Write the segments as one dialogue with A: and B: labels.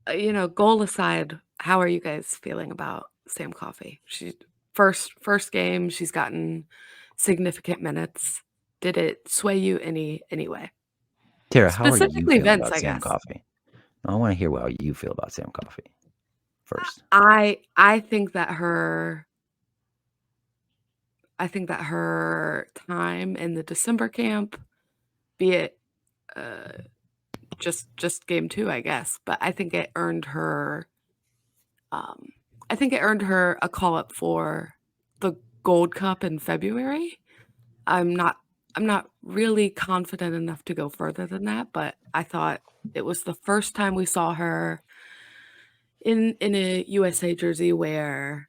A: goal aside, how are you guys feeling about Sam Coffey? She first game, she's gotten significant minutes. Did it sway you any way?
B: Tara, how are you
A: Specifically
B: feeling
A: Vince,
B: about
A: I
B: Sam
A: guess.
B: Coffey? I want to hear how you feel about Sam Coffey first.
A: I think that her time in the December camp, be it uh, just game 2, I guess, but um, I think it earned her a call up for the Gold Cup in February. I'm not I'm not really confident enough to go further than that, but I thought it was the first time we saw her in a USA jersey where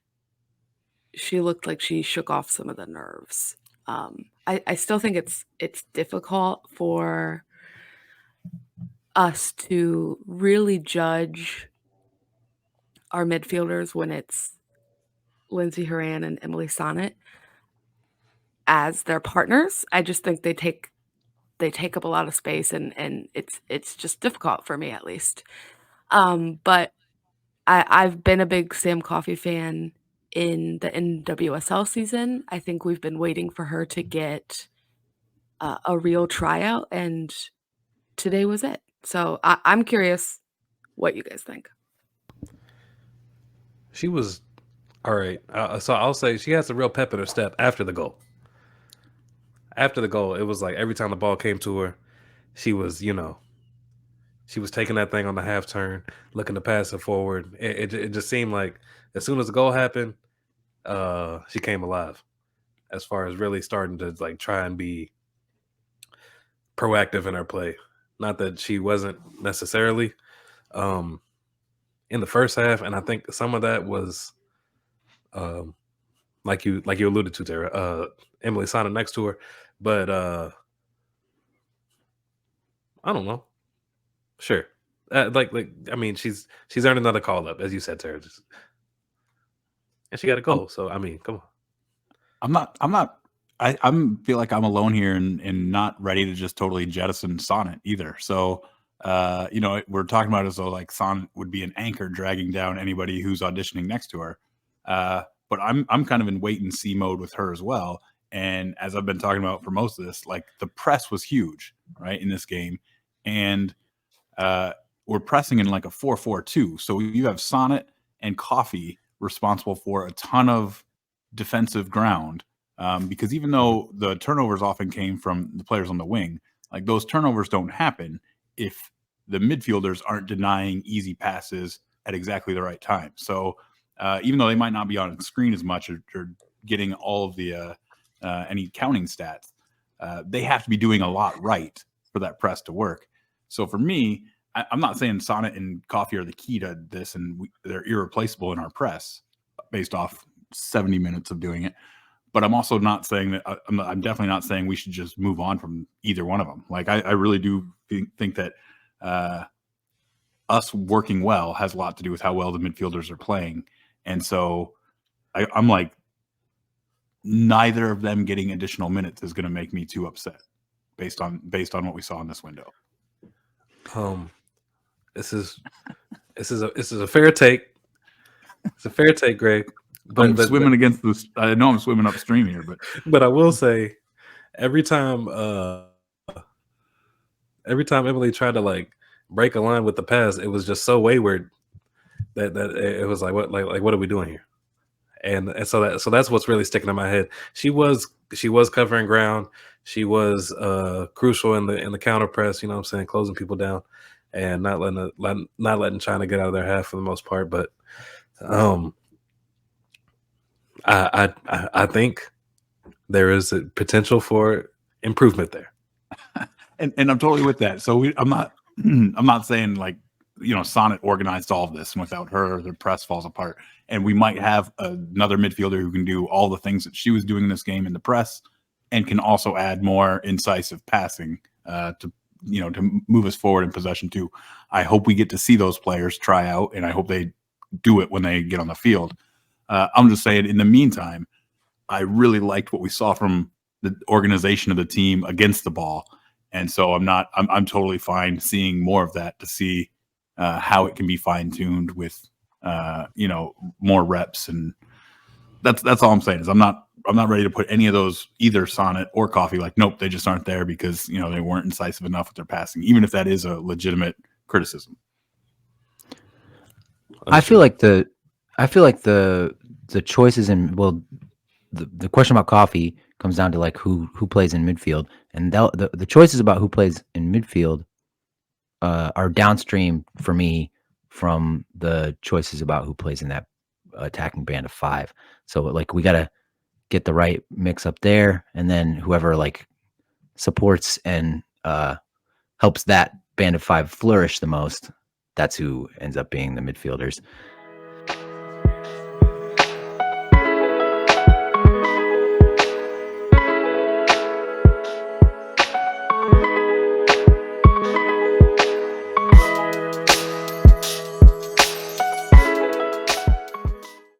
A: she looked like she shook off some of the nerves. I still think it's difficult for us to really judge our midfielders when it's Lindsey Horan and Emily Sonnet as their partners. I just think they take up a lot of space and it's just difficult for me at least. But I've been a big Sam Coffey fan in the NWSL season. I think we've been waiting for her to get a real tryout, and today was it. So I'm curious what you guys think.
C: She was all right. So I'll say she has a real pep in her step after the goal. After the goal, it was like every time the ball came to her, she was, she was taking that thing on the half turn, looking to pass it forward. It just seemed like as soon as the goal happened, she came alive. As far as really starting to like try and be proactive in her play. Not that she wasn't necessarily um, in the first half, and I think some of that was um, like you alluded to, Tara. Emily Sonnet next to her, but I don't know. Sure, like I mean, she's earned another call up, as you said, Tara, and she got a
D: I'm
C: goal. So I mean, come on.
D: I'm not I'm feel like I'm alone here and not ready to just totally jettison Sonnet either. So we're talking about it as though like Sonnet would be an anchor dragging down anybody who's auditioning next to her. But I'm kind of in wait and see mode with her as well. And as I've been talking about for most of this, like the press was huge, right, in this game. And uh, we're pressing in like a 4-4-2. So you have Sonnet and Coffee responsible for a ton of defensive ground. Because even though the turnovers often came from the players on the wing, like those turnovers don't happen if the midfielders aren't denying easy passes at exactly the right time. So even though they might not be on screen as much or getting all of the any counting stats, they have to be doing a lot right for that press to work. So for me, I'm not saying Sonnet and Coffee are the key to this, and they're irreplaceable in our press based off 70 minutes of doing it. But I'm also not saying that I'm definitely not saying we should just move on from either one of them. Like I really do think that us working well has a lot to do with how well the midfielders are playing, and so I'm like, neither of them getting additional minutes is going to make me too upset based on what we saw in this window.
C: Um, this is this is a fair take. It's a fair take, Greg.
D: I'm
C: But
D: swimming against this. I know I'm swimming upstream here, but
C: but I will say every time every time Emily tried to like break a line with the pass, it was just so wayward that it was like what are we doing here? And so that's what's really sticking in my head. She was covering ground. She was crucial in the counter press. You know what I'm saying, closing people down and not letting China get out of their half for the most part. But um, I think there is a potential for improvement there.
D: and I'm totally with that. So I'm not I'm not saying like Sonnet organized all of this, and without her, the press falls apart. And we might have another midfielder who can do all the things that she was doing in this game in the press, and can also add more incisive passing to to move us forward in possession too. I hope we get to see those players try out, and I hope they do it when they get on the field. I'm just saying, in the meantime, I really liked what we saw from the organization of the team against the ball. And so I'm totally fine seeing more of that to see how it can be fine tuned with more reps, and that's all I'm saying is I'm not ready to put any of those, either Sonnet or Coffee, like, nope, they just aren't there because they weren't incisive enough with their passing, even if that is a legitimate criticism.
B: I feel like the choices in the question about Coffee comes down to like who plays in midfield, and the choices about who plays in midfield are downstream for me from the choices about who plays in that attacking band of 5. So like we got to get the right mix up there, and then whoever like supports and helps that band of 5 flourish the most, that's who ends up being the midfielders.